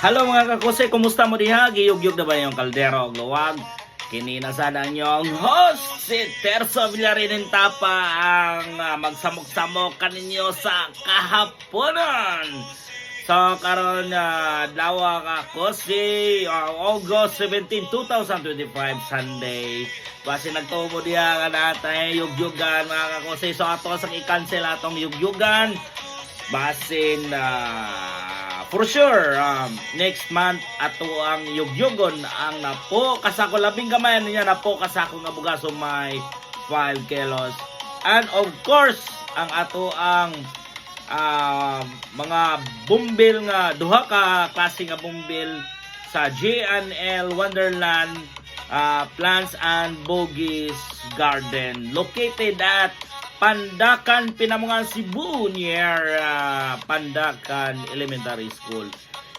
Hello mga kakuse, kumusta mo diha? Giyog-yog na ba yung kaldero o luwag? Kini na sana ang host, si Terzo Villarin Tapa ang magsamok-samok kaninyo sa kahaponan. So karon dawa kakuse, August 17, 2025, Sunday. Basi nagtubo diha nga natay yug-yugan mga kakuse. So ato sang i-cancel atong yug-yugan. Basin for sure next month ato ang yugyugon ang napo kasako labing gamay niya napo kasako nga bugaso may 5 kilos, and of course ang ato ang mga bumbil nga duha ka klase nga bumbil sa GNL Wonderland Plants and Bogies Garden located at Pandakan, Pinamungan, Cebu near Pandakan Elementary School.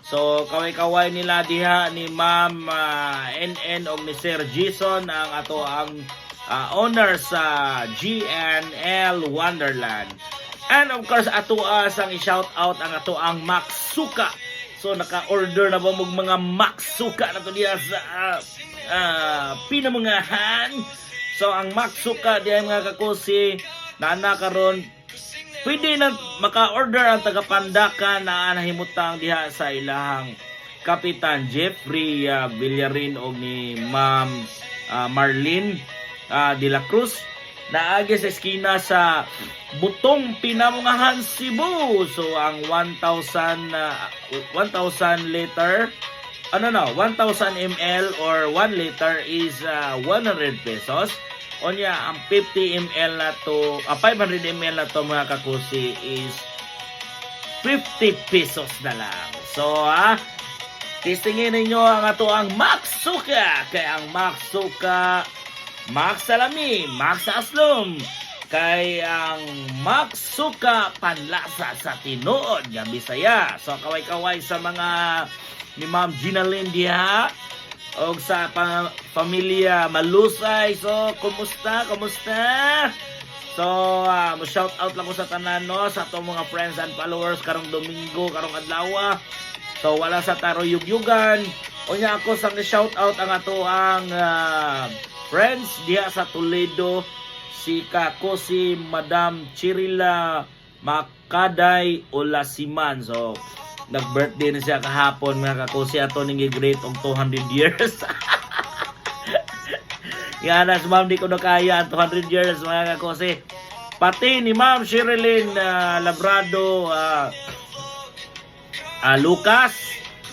So kaway-kaway nila diha ni Ma'am NN og ni Sir Jason ang ato ang owner sa GNL Wonderland. And of course ato sang i-shout out ang ato ang Maxsuka. So naka-order na ba mong mga Maxsuka na to diha sa Pinamungahan. So ang Maxsuka diha mga kakusi na karon pwede na maka-order ang taga-Pandakan na nahimutang diha sa ilahang Kapitan Jeffrey Villarin o ni Ma'am Marlene de la Cruz naagi sa eskina sa Butong Pinamungahan, Cebu. So ang 1,000 liter 1,000 ml or 1 liter is 100 pesos. Onya ang 50 ml na to, 500 ml na to mga kakusi is 50 pesos na lang. So tistingin ninyo ang ato ang Maxsuka. Kay ang Maxsuka, Max Salami, Max Aslom. Kay ang Maxsuka panlasa sa tinuod nga Bisaya. So kaway-kaway sa mga ni Ma'am Gina Lindia o sa pamilya Malusay. So, kumusta? So, mo-shout out lang ko sa tanan, no? Sa itong mga friends and followers karong Domingo, karong adlaw. So, wala sa taro yugyugan. O niya ako sang shout out ang ato ang friends diha sa Toledo. Si si Madam Chirila Makaday Olasiman. So, nag-birthday na siya kahapon mga kakusi ato ning i-great og 200 years. Yanas ma'am di ko na kaya 200 years mga kakusi. Pati ni Ma'am Sherilyn Labrado Lucas,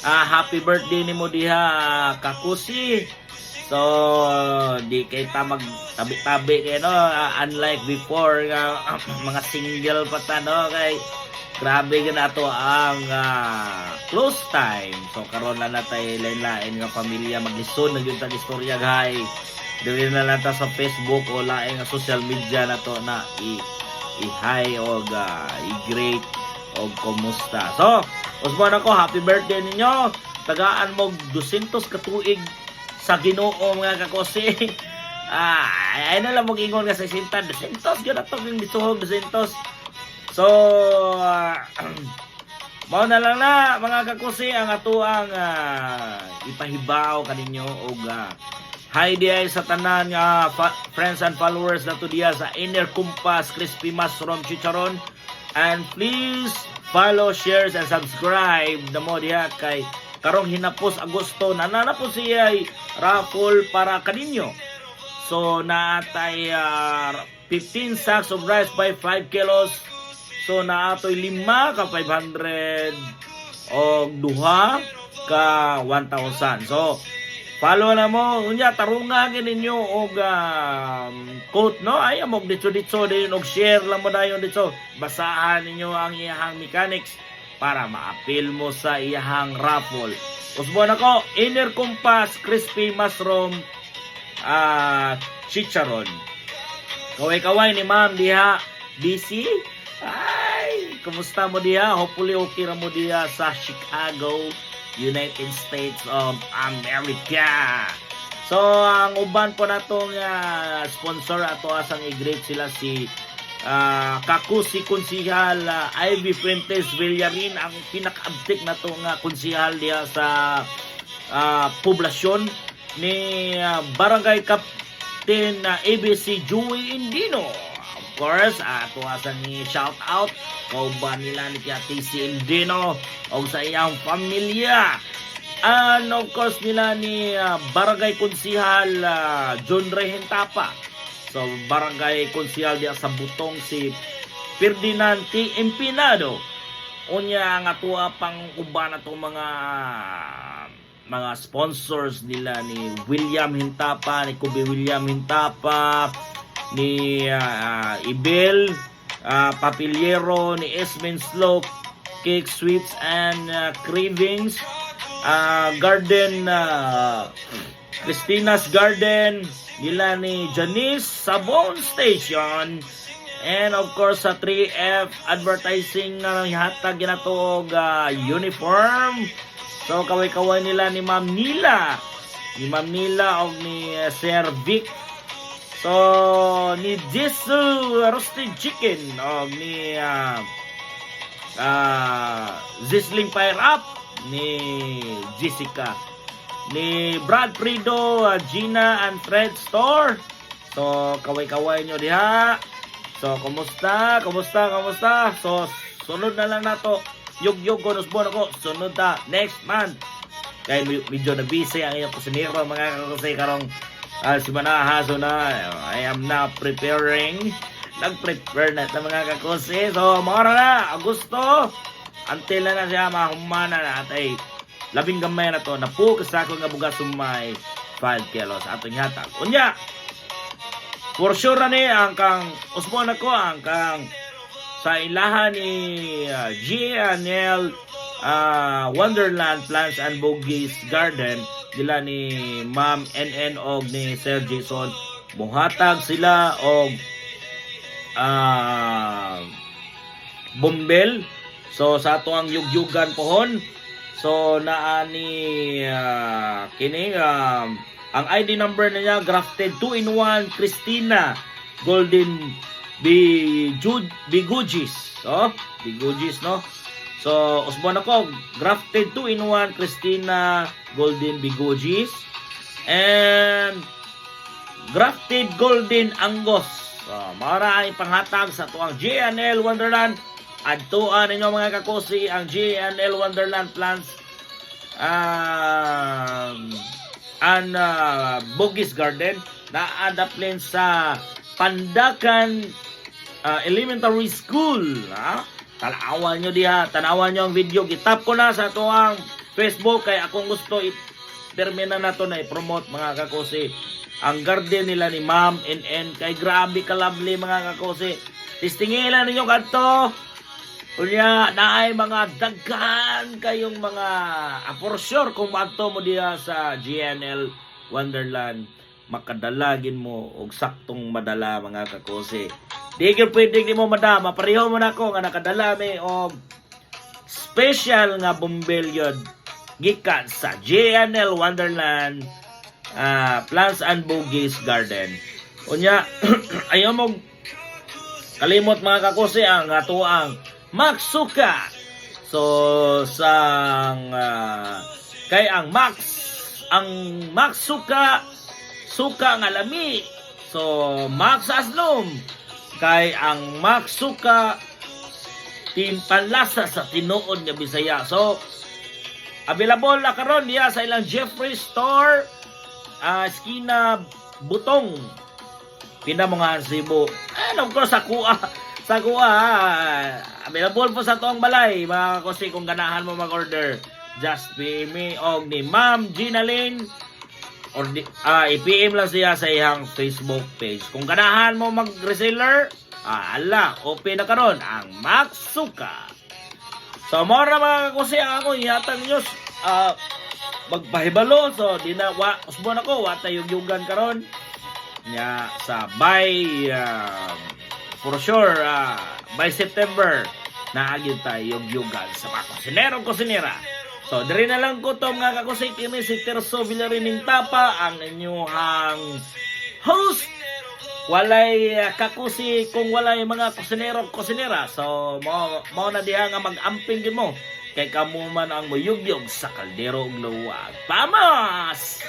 happy birthday nimo diha kakusi. So di kay ta mag tabi-tabi kay no, unlike before mga single pa ta no, kay grabe gina ato ang close time. So karon na natay lain-lain nga pamilya maglisod na gyud tag istorya gay. Dili na nata sa Facebook o lain nga social media na to na i-hi o i-greet o kumusta. So, usban ako, happy birthday ninyo. Tagaan mo 200 ka tuig sa Ginoo mga kakosi. Ay na lang mo ingon nga sa 200 gyud ato ning bisuhog 200. So, mao na lang na mga kakusi ang ato ang ipahibaw kaninyo og hi diay sa tanan nga friends and followers na to diya sa Inner Compass Crispy Mushroom Chicharon, and please follow, shares and subscribe na mo diya kay karong hinapos Agosto nananapos siya raffle para kaninyo. So naatay 15 sacks of rice by 5 kilos. So naatoy 5 ka 500 o duha ka 1,000. So follow na mo unya tarungan ninyo og quote no ay amog dito din og share lang mo dayon dito. Basahan ninyo ang iyahang mechanics para ma-appeal mo sa iyahang raffle. Usbon ako Inner Compass Crispy Mushroom Chicharon. Kaway-kaway ni Ma'am diha DC. Ay, kumusta mo diha? Hopefully okay ra mo diha sa Chicago, United States of America. So, ang uban po natong sponsor ato asang i-greet sila si kakusi konsihal Ivy Fuentes Villarin ang pinakaabtik na to nga konsihal diya sa poblasyon ni Barangay Captain ABC Joey Indino. Of course, ato asa ni shout out kauban nila ni TC Indino o sa iyang pamilya. And of course nila ni Barangay Konsihal John Ray Hintapa. So Barangay Konsihal diya sa Butong si Ferdinand T. Empinado. Unya nga tuwa pang uban na itong mga sponsors nila ni William Hintapa, ni Kobe William Hintapa, ni Ibel Papiliero, ni Esmen Slow Cake Sweets and Cravings, Garden, Christina's Garden nila ni Janice Sabon Station, and of course sa 3F Advertising na hatag ginatog uniform. So kaway-kaway nila ni Ma'am Nila o ni Sir Vic. So ni Jesu Roasted Chicken o ni Zisling Fire Up ni Jessica, ni Brad Prido, Gina and Fred Store. So kaway-kaway nyo diha. So kumusta? So sunod na lang nato. Yug ko nusbon ako. Sunod ta next month. Kaya medyo na busy ang iyong kusinero mga kakusay karong simana. So na I am now preparing. Nag-prepare na ito mga kakusay. So mga na Agosto until na siya mahumana na at ay labing gamay na to. Napukas ako nga bugas sumay 5 kilos atong hatag. Unya for sure ni ang kang usbon ako ang kang sa ilahan ni GNL Wonderland Plants and Bogies Garden nila ni Ma'am NN og ni Sir Jason, muhatag sila og bumbel. So sa ato ang yugyugan pohon. So naa ni kini ang ID number niya grafted 2-in-1 Christina Golden Bigujis. So, Bigujis, no? So, usbon ako, grafted 2-in-1 Christina Golden Bigujis and grafted Golden Angus. So, maraming panghatag sa tuwang GNL Wonderland. Adtuan ninyo mga kakusi ang GNL Wonderland Plants and Bogies Garden na adaplin sa Pandakan Elementary School. Tanawan nyo diha, tanawan nyo ang video. Gitap ko na sa tuwang Facebook kaya akong gusto i-termina na to na i-promote mga kakusi ang garden nila ni Ma'am NN. Kay grabe ka lovely mga kakusi. Tistingilan ninyo kanto. Unya naay mga daghan kayong mga for sure kung maadto mo diha sa GNL Wonderland makadalagin mo og saktong madala mga kakusi. Di gyud pwede di mo madama, pareho mo nako nga nakadala mi og special nga bumbel yun gikan sa GNL Wonderland Plants and Bogies Garden. Unya ayaw mo kalimot mga kakusi ang atuang Maxsuka. So sang kay ang Maxsuka suka nga lami. So Max Aslom kay ang Maxsuka timpanlasa sa tinuod nga Bisaya. So available na karon diya sa ilang Jeffrey Store, Esquina Butong, Pinamungan, Cebu. And of course sa kuha available po sa tuong balay mga kasi kung ganahan mo mag-order just PM me og ni Ma'am Gina Lynn or i-PM lang siya sa iyang Facebook page. Kung ganahan mo mag-reseller, open na karon ang Maxsuka. So mora mga kasi ako ihatag news magpahibalo. So di na usbon ako wata yung yugan karon nya sa for sure by September naagid tayo yung yugan sa mga kusinera. So diri na lang ko to mga kakusay, kini si Terso Villarin Hintapa ang inyong host walay kakusi kung walay mga kusinero kusinera. So mo na diha nga mag-amping gid mo kay kamo man ang muyugyog sa kaldero ug luwag. Vamos!